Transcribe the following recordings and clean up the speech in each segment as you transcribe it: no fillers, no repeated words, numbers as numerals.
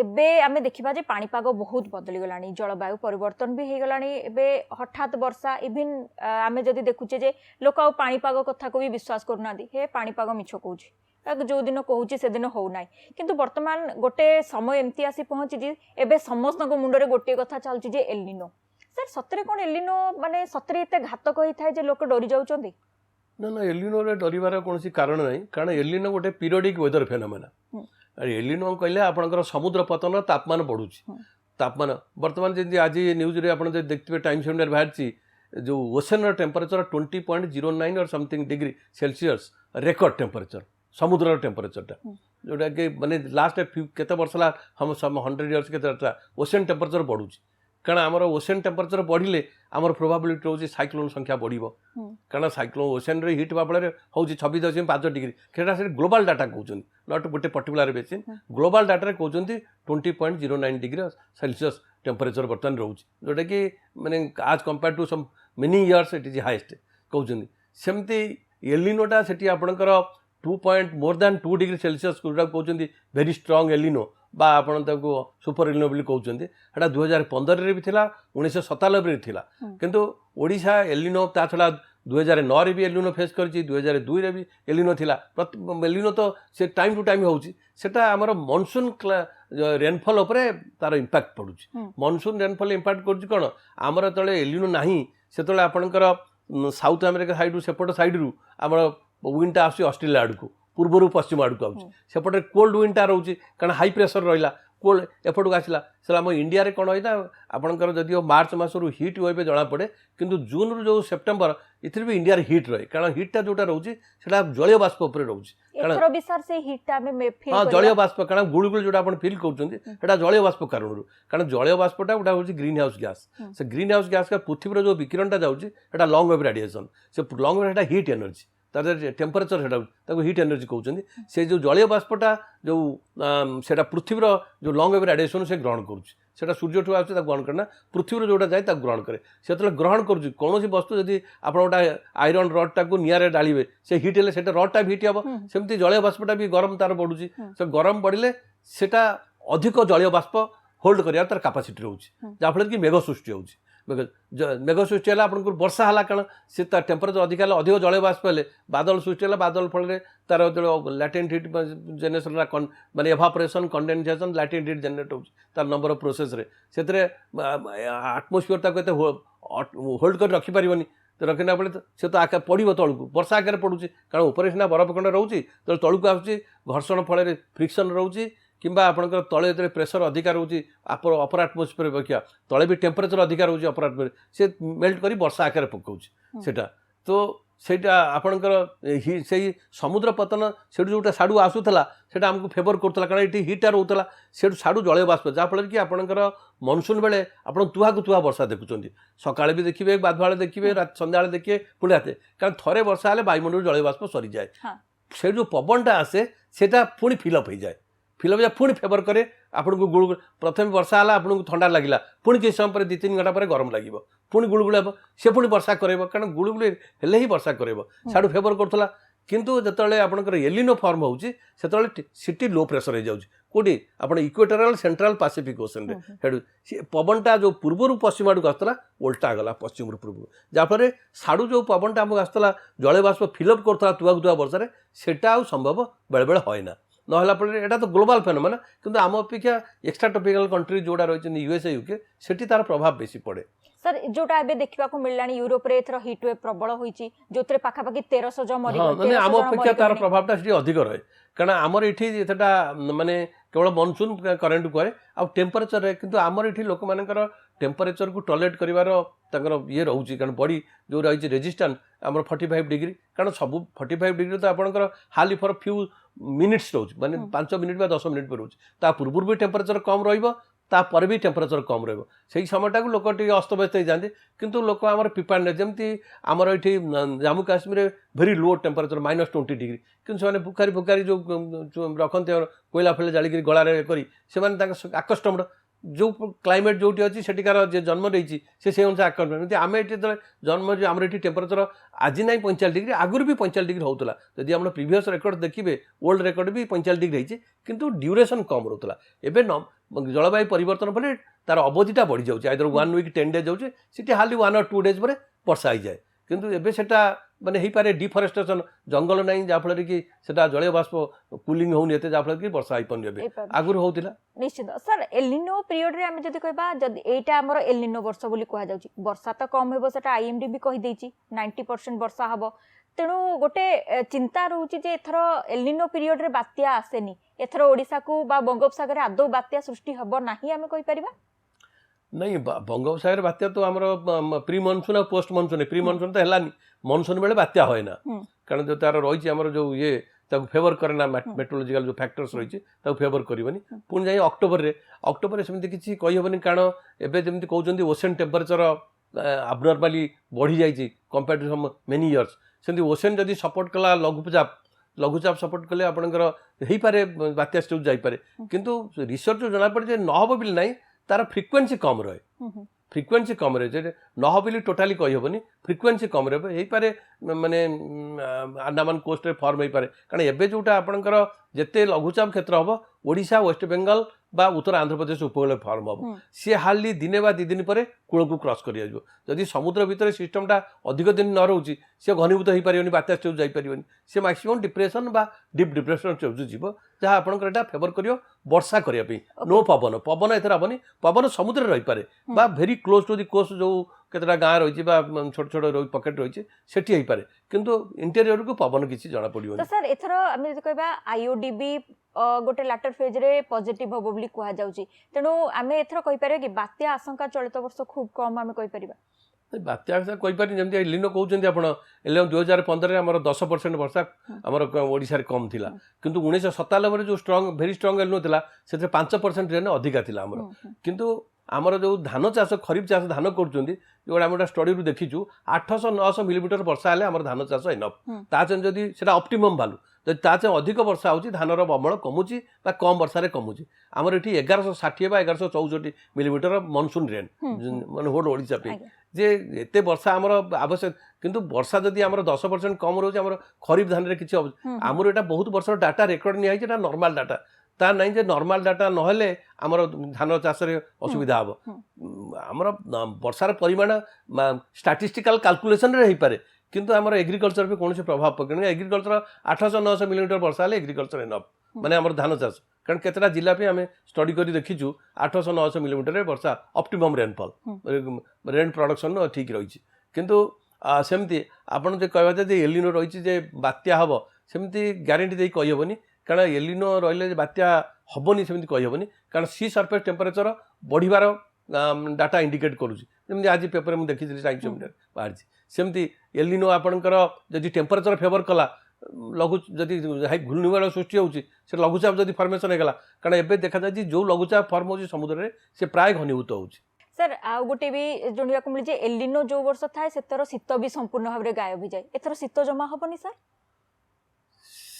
एबे आमे देखिबा जे पाणीपाग बहुत बदली गलानी जलवायु परिवर्तन भी हे गलानी एबे हठात वर्षा इवन आमे जदि देखुचे जे लोक आ पाणीपाग कथा को भी विश्वास करना दी हे पाणीपाग मिछ कहूची जो दिन कहूची से दिन हो नाय किंतु वर्तमान गोटे समय एमती आसी पहुंची जे एबे समस्त को मुंडरे गोटे कथा चलची जे एलिनो सर सतरे कोन एलिनो माने सतरे एते घातक होई थाए जे लोक डरी जाउचोंदी ना ना एलिनो रे डरिवार कोनसी कारण नहीं कारण एलिनो गोटे पीरियडिक वेदर फेनोमेना एलिनो कहले आपनकर समुद्र पतन तापमान बढ़ुची तापमान वर्तमान जदि आज न्यूज रे आपन देखथिबे टाइम्स इंडिया बाहरची जो ओशन टेम्परेचर 20.09 और something degree Celsius record temperature समुद्र टेम्परेचर जोटा कि माने लास्ट केते वर्ष ला हम 100 इयर्स के ओशन टेम्परेचर बढ़ुची कारण आमर ओशन टेम्परेचर बढ़िले आमर प्रोबाबिलिटी रोज साइक्लोन संख्या बढ़िबो कारण साइक्लोन ओशन रे हिट बाबळे होउची 26.5 डिग्री केटा से ग्लोबल डाटा कहउछन नॉट गोटे पर्टिकुलर बेसिन ग्लोबल डाटा रे कहउछन 20.09 डिग्री सेल्सियस टेम्परेचर बर्तन रहउची जोटा कि माने आज compare to some many years it is highest कहउछन सेमती एलिनोटा सेठी आपनकर 2 डिग्री सेल्सियस कोटा कहउछन वेरी स्ट्रांग एलिनो बा आपण ताको सुपर एलिनो बोली कहउछन एटा 2015 रे भी थिला 1997 रे थिला किंतु ओडिशा एलिनो ता छला 2009 रे भी एलिनो फेस करची 2002 रे भी एलिनो थिला एलिनो तो से टाइम टू टाइम होउची सेटा हमर मॉनसून रेनफॉल उपरे तार इंपैक्ट पडुची मॉनसून रेनफॉल इंपैक्ट करची कोन हमर तळे एलिनो नाही सेतळे आपणकर साउथ अमेरिका साइड रु सेपट साइड रु हमर विंडटा आसी ऑस्ट्रेलिया आडकू पूर्वर पश्चिम आड़क आउटे कोल्ड विंडटा रोचे कारण हाई प्रेशर रहा कोल्ड एपटू आसला से आम इंडिया रे कौन होता आपंकर जदिव मार्च मसरू हिट हुए जना पड़े किंतु जून रु जो सेप्टेम्बर इथिर भी इंडिया हिट रहे कारण हिटा जोटा रोचे जलीय बाष्प उपर रोचे हाँ जलीय बाष्प कारण गुड़गुड़ जो फिल कर जलीय बाष्प कारण जलीय बाष्पटा गोटा हूँ ग्रीन हाउस गैस से ग्रीन हाउस गैस का पृथ्वी जो विकिरणटा जाऊँगा लंग वेव रेडिएशन से लंग वेव हिट एनर्जी तार टेम्परेचर है हिट एनर्जी कहते से जो जलीय बाष्पटा जो सेटा पृथ्वीर जो लंग वेव रेडिएशन से ग्रहण करुँचा सूर्य ठू आसे ग्रहण करना पृथ्वी जोटा जाए ग्रहण करे से ग्रहण करुँच कौन वस्तु जदि आप गोटे आयरन रडटा को निआरे डालिबे से हिट हेले से रडटा भी हिट हम सेमती जलीय बाष्पटा भी गरम तार बढ़ुची से गरम बढ़िले सेटा अधिक जलीय बाष्प होल्ड कर तार कैपेसिटी रोचे जहाँफल कि मेघ सृष्टि होची मेघ सृष्टि है आपन वर्षा है कारण से टेम्परेचर अधिक अधिक जलीय बाष्प हेले बादल सृष्टि है बादल फल तार जो लैटेंट हिट जेनेरेशन माने evaporation condensation latent hit generate हो तार नंबर ऑफ प्रोसेस रे से आटमोस्फियर ताको होल्ड कर रखी पारिबनी रखना बेले से तो आकार पड़ो तलू वर्षा आकार पड़ुची कारण ऊपर सीना बरफ खंड रोचे तो तलू आसूँ घर्षण फल फ्रिक्शन रोचे किंबा आपंकर तले जो प्रेसर अधिकार रोचे अपर आटमोस्फियर अपेक्षा तले भी टेम्परेचर अधिकार रोचे अपर आटमोस्फियर से मेल्ट कर वर्षा आकार पकाउची सेटा तो सेटा आपणकर से समुद्र पतन से जोटा साड़ू आसूला सेटा हमको फेवर करूला कारण ये हिटा रोला से साड़ू जलीय बाष्प जहाँफल कि आपणकर मनसून बेले आप तुहा को तुहा वर्षा देखुं सकाଳେ भी देखिए बाधुआ देखिए संध्या देखिए पुणी राते कारण थरे वर्षा हेल्ले वायुमंडल जलीय बाष्प सरी जाए से जो पवनटा आसे सेटा पुणी फिलअप हो जाए फिलअप जाए पुणी फेवर करे आपन को गुड़ प्रथम वर्षा है आपको ठंडा लगे पुणी किसी समय पर 2-3 घंटा पर गरम लगे पुणी गुड़गुड़ हे से पुणी वर्षा कर कारण गुड़गुड़ हेले ही वर्षा कर साड़ू फेवर करूला किंतु जिते आपंकर एलिनो फॉर्म होची सिटी लो प्रेशर हो जाऊँगी कौटी आप इक्वेटोरियल सेंट्रल पैसिफिक ओशन रे पवनटा जो पूर्वर पश्चिम आड़क आसला उल्टा गला पश्चिम पूर्व जहाँफल साड़ू जो पवनटा आमको आसला जलीय बाष्प फिलअप करूला तुआ तुआ वर्षा सेटा संभव बेले बेले होना नहला पड़े एटा तो ग्लोबल फेनोमेना किंतु आम अपेक्षा एक्स्ट्रा ट्रॉपिकल कंट्री जोड़ा रही यूएसए यूके सेठी तार प्रभाव बेसी पड़े सर जोटा एबे देखिबा को मिललानी यूरोप रे एथरो हिट वेव प्रबल होईची जोतरे पाखा पाखी 1300 जन मरि गले माने आम अपेक्षा तार प्रभावटा सेठी अधिक रहे कारण आमर एठी एटा माने केवल मनसून करेंट कहे आ टेम्परेचर रे किंतु आमर एठी लोक मानकर टेम्परेचर को टॉलरेट करिवार तांकर ये रहउची कारण बॉडी जो रही रेजिस्टेंस आमर 45 डिग्री कारण सब 45 डिग्री तो आपनकर हाली फॉर फ्यू मिनिट्स रोच माने 5 मिनिट बा 10 मिनिट पर रोच ता पूर्व भी टेम्परेचर कम रहिबो तापर भी टेम्परेचर कम रहिबो सेही समयटा को लोक टी अस्तव्यस्त हो जाते किंतु लोक आमर प्रिपेयर्डनेस जमती आमर एठी जम्मू काश्मीर भेरी लो टेम्परेचर -20 डिग्री किंतु से फुकारी फुकारी जो रखते कोयला फैले जालिक गलार करी से आकस्टम्ड जो क्लाइमेट जोटी अच्छी सेठिकार जे जन्म रही से अनुसार आकाउंट आम ये जन्म आम ये टेम्परेचर आज ना 45 डिग्री आगुरी भी 45 डिग्री होता जदि आप प्रीवियस रेकर्ड देखिए ओल्ड रेकर्ड भी 45 डिग्री होती किंतु ड्यूरेशन कम रोला एवं जलवायु परिवर्तन पर तार अवधिटा बढ़ी जाऊँगी आइदर 1 वीक 10 डेज जाऊँगी सीटी हार्डली 1 और 2 डेज पर वर्षा हो जाए किंतु एबे सेटा माने हो पारे डिफरेस्टेशन जंगल नहीं जहाँफल कि सेटा जलीय बाष्प कूलिंग होनी एते जहाँफल कि वर्षा हो पारे आगुरी होता निश्चित सर एलिनो पीरियड रे आमे जदि कहबा जदि एटा हमर एलिनो वर्ष बोली कहा जाउची वर्षा तो कम हेबो सेटा आईएमडी भी कहि देछि 90% वर्षा हबो तेणु गोटे चिंता रोचे जे एथर एलिनो पीरियड रे बात्या आसेनी एथर ओडिसा को बा बंगोपसागर आदौ बात्या सृष्टि हबो नाही आमे कहि परिबा नहीं बंगोपसागर बात्या तो आमर प्री मनसून और पोस्ट मनसून प्री मनसून तो है मनसून बेले बात्या होए ना कारण जो तार रही आमर जो ये फेवर करे ना मेट्रोलोजिकल जो फैक्टर्स रही फेवर करनी पुणी जाए अक्टोबर सेमती किसी कहीहबनी कारण एवं जमी कहते ओशन टेम्परेचर आबनर्माली बढ़ी जाइए compare to some many years सेमती ओशन जदि सपोर्ट कला लघुचाप सपोर्ट कले आपंकर हो पारे बात्या स्टेज जापे किंतु रिसर्च जना पड़े नहब बोली ना तार फ्रिक्वेन्सी कम रहे फ्रिक्वेन्सी कम रहे नह बोली टोटाली कहीहबनी फ्रिक्वेन्सी कम रहे हो पारे माने अंडमान कोस्ट रे फॉर्म हो पारे कारण एबे जोटा आपणकर जेते लघुचाप क्षेत्र हम ओडिशा वेस्ट बेंगल बा उत्तर आंध्र प्रदेश उपकूल फॉर्म हम सी हार्डली दिने बा 2 दिन पर कूल को क्रॉस कर जदि समुद्र भितर सिस्टमटा अधिक दिन न रोचे सी घनीभूत हो पारे बात्या स्टेज जापरि सी मैक्सिमम डिप्रेशन बा डीप डिप्रेशन स्टेज जीव जहाँ आपंकर फेवर कर वर्षा करने नो पवन पवन एथर हेनी पवन समुद्र रही पारे बा very close to the coast जो केतटा गाँ रही छोट छोट पकेट रही सेठी हो पारे किंतु इंटेरियर को पवन किसी जना पड़ो तो सर एथर आम कहबा आईओडीबी गोटे लाटर फेज रे पॉजिटिव हबो बोली कहा जाउची तेणु आम एथर कहि पारे कि बात्या आशंका चलित वर्ष खूब कम आम कहि परिबा बात्या कहीपर जमी लिनो कहते आप 2015 आम 10% वर्षा आमर ओडिशा रे कम थिला किंतु 1997 जो स्ट्रॉन्ग भेरी स्ट्रॉन्ग एलिनो थिला से 5% रेन अधिका थिला आमर किंतु आमर जो धान चाष खरीफ चाष धान कर आम स्टडी रू देखीचु 800-900 मिलीमीटर वर्षा हेल्ले आमर धान चाष इनफ ताचन जदि सेटा ऑप्टिमम भालू जदि ताचे अधिक वर्षा होची धानर अमल कमुची बा कम वर्षा कमुची आमर ये 1160 बा 1164 मिलीमीटर मनसून रेन माने होल ओडिशा पे जे एते वर्षा आमर आवश्यक किंतु वर्षा जदि आमर 10% कम रोचे आमर खरीफ धान रे किछि आमर एटा बहुत वर्ष डाटा रेकर्ड नि आइछ एटा नॉर्मल डाटा ता नहीं जे नॉर्मल डाटा नहले आमर धान चाष रे असुविधा हम आमर वर्षार परिमाण स्टैटिस्टिकल कैलकुलेशन रे हो पारे किंतु आमर एग्रीकल्चर पे कौन प्रभाव पकड़ एग्रीकल्चर 800-900 मिलीमीटर वर्षा हेल्ले एग्रीकल्चर इनफ माने आमर धान चाष कारण केतटा जिला पे आम स्टडी कर देखीचु 800-900 मिलीमीटर वर्षा ऑप्टिमम रेनफॉल रेन प्रोडक्शन ठीक रही किंतु सेमती आपन जे कहबा जे एलिनो रही बात्या हम सेमती ग्यारंटी दे कहीहबनी कारण एलिनो रहिले बात्या हबनी सेमती कहीहबनी कारण सी सरफेस टेम्परेचर बढ़िबार डाटा इंडिकेट करुँच जमी आज पेपर मुझे देखी टाइम्स ऑफ इंडिया बाहर सेमती एलिनो आपणकर जदि टेम्परेचर फेवर कला लघु जदि घूर्णिझड़ सृष्टि होची से लघुचाप जदि फॉर्मेशन होगा कारण एबे देखा जाए जो लघुचाप फॉर्म हो समुद्र में से प्राय घनीभूत हो सर आउ गोटे भी जणिया मिले एलिनो जो वर्ष थाए सेतर शीत भी संपूर्ण भाव में गायब हो जाए एथर शीत जमा हबनी सर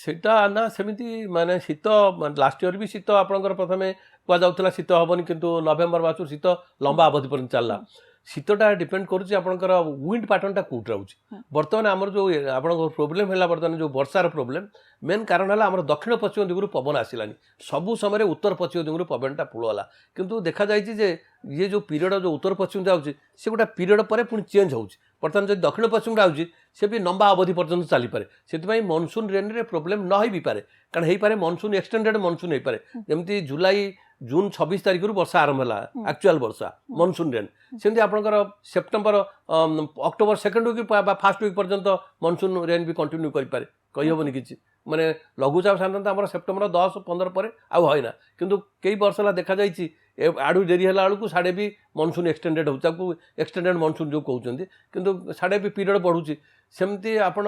सेटा ना सेमिति माने शीत लास्ट ईयर भी शीत आपणकर प्रथमे कुआ जाउतला शीत हबनी किंतु नवेम्बर मास शीत लंबा अवधि पर्यंत चलला शीतटा डिपेंड करुच्ची आपणकर विंड पैटर्नटा कौट रोचे बर्तमान आमर जो आप प्रोब्लेम है बर्तमान जो वर्षार प्रोब्लेम मेन कारण है आम दक्षिण पश्चिम दिगरू पवन आसलानी सबू समय उत्तर पश्चिम दिगरू पवनटा पुलवाला किंतु देखा जाए ये जो पीरियड जो उत्तर पश्चिम जाऊँगी से गोटे पीरियड पर पुणी चेंज हो बर्तमान जो दक्षिण पश्चिम आउची से भी लंबा अवधि पर्यंत चली पारे से मनसून रेन रे प्रोब्लेम न हो भी पारे कारण हो पारे मनसून एक्सटेंडेड मनसून हो पारे जमी जुलाई जून 26 तारीख वर्षा आरंभ है एक्चुअल वर्षा मनसून रेन सेमती आपंकर September October second week first week पर्यंत मनसून रेन भी कंटिन्यू करें कहीहबनी कि माने लघुचाप साधारणतः आम सेप्टेम्बर 10-15 पर आउ है ना किंतु कई वर्ष है देखा जाइए आड़ू डेरी है बेलू साढ़े भी मनसून एक्सटेंडेड हो एक्सटेंडेड मनसून जो कहते किंतु साढ़े भी पीरियड बढ़ुची सेमती आपण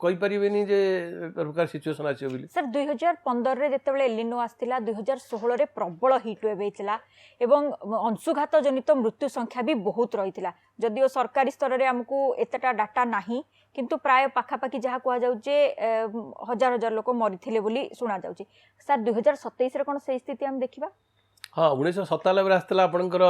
कहीपरेनि जे प्रकार सिचुएसन आछे बोली सर 2015 रे जेतेबेले एलिनो आस्तिला 2016 रे प्रबल हीट वेव हेतिला एवं अंशुघात जनित मृत्यु संख्या भी बहुत रहितिला जदिओ सरकारी स्तर रे हमकु एतटा डाटा नाही किंतु प्राय पाखापाखि जहाँ कह जाउचे हजार हजार लोक मरिथिले बोली सुना जाउची सर 2027 रे कोन से स्थिति हम देखिबा हाँ 1997 आसला आपंकर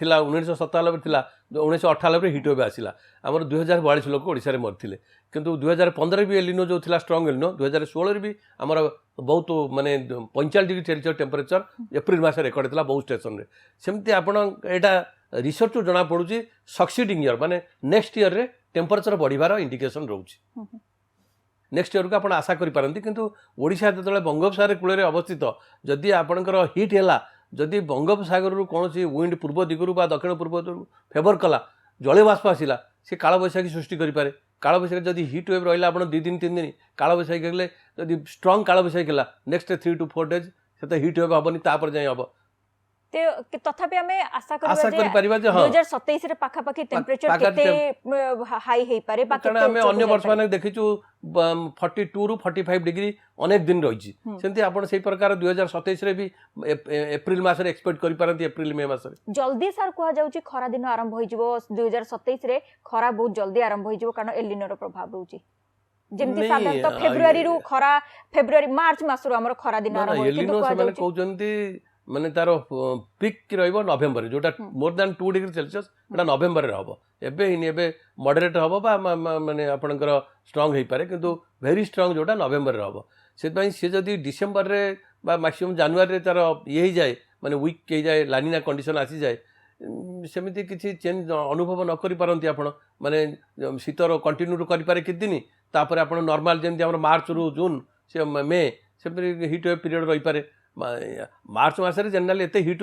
थिला 1997 थिला 1998 हिट वेव आसला आमर 2042 लोक ओडिशा रे मरथिले किंतु 2015 भी एलिनो जो थिला स्ट्रांग एलिनो 2016 भी आमर बहुत माने 45 डिग्री सेल्सियस टेम्परेचर एप्रिल मास रेकर्ड थिला बहुत स्टेशन रे सेमती आपण एटा रिसर्च जना पड़ुची सक्सीडिंग ईयर माने नेक्स्ट ईयर रे टेम्परेचर बढ़िबार इंडिकेशन रहउची नेक्स्ट ईयर को आप आशा करें किंतु ओडिशा जो बंगोपसागर कूल अवस्थित जदि आपणकर हिट है जदि बंगोपसागर कौन विंड पूर्व दिगरू दक्षिण पूर्व फेवर कला जल बाष्प आसला सी काल बैशाखी सृष्टि करें काल बैशाखी जदि हिट वेव रहा आप 2 दिन 3 दिन काल बैशाखी हेल्ले जदि स्ट्रंग काल बैशाखी है नेक्स्ट 3 to 4 days से हिट वेव हेनी तापर जाए हम तथापि आमे आशा आशा करिबा करिपरिबा जे हाँ 2027 रे पाखा पाखी टेम्परेचर केते हाई हेई पारे बा कारण आम अन्य वर्ष माने देखिचु 42 रु 45 डिग्री अनेक दिन रही सेमती आपण से प्रकार 2027 रे भी एप्रिल मास रे एक्सपेक्ट करि पारंती एप्रिल मे मास रे जल्दी सर कहा जाउची खरा दिन आरंभ होई जिवो 2027 रे खरा बहुत जल्दी आरंभ होई जिवो कारण एलिनो रो प्रभाव रहउची जेमती साधारणतः फेब्रुआरी रु खरा फेब्रुआरी मार्च मास रो हमर खरा दिन आरंभ होई एलिनो से माने कहउचंती माने तार पिक रहिबो नवेम्बर जोटा मोर देन 2 डिग्री सेल्सियस एटा नवेम्बर रे हबो एबे हिनी एबे मॉडरेट हबो बा माने आपनकर स्ट्रांग हेई पारे किंतु वेरी स्ट्रांग जोटा नवेम्बर रे हबो सेतबाई से जदी डिसेंबर रे बा मैक्सिमम जनवरी रे तार ये ही जाए माने वीक के जाए लानिना कंडीशन आसी जाए सेमिति किछि चेंज अनुभव न करि पारंती आपण माने शीतर कंटिन्यू करि पारे कित दिन तापर आपण नॉर्मल जेमति हमर मार्च रु जून से मे से हिट वेव पीरियड रही पारे मार्च मास जनरली एत हिट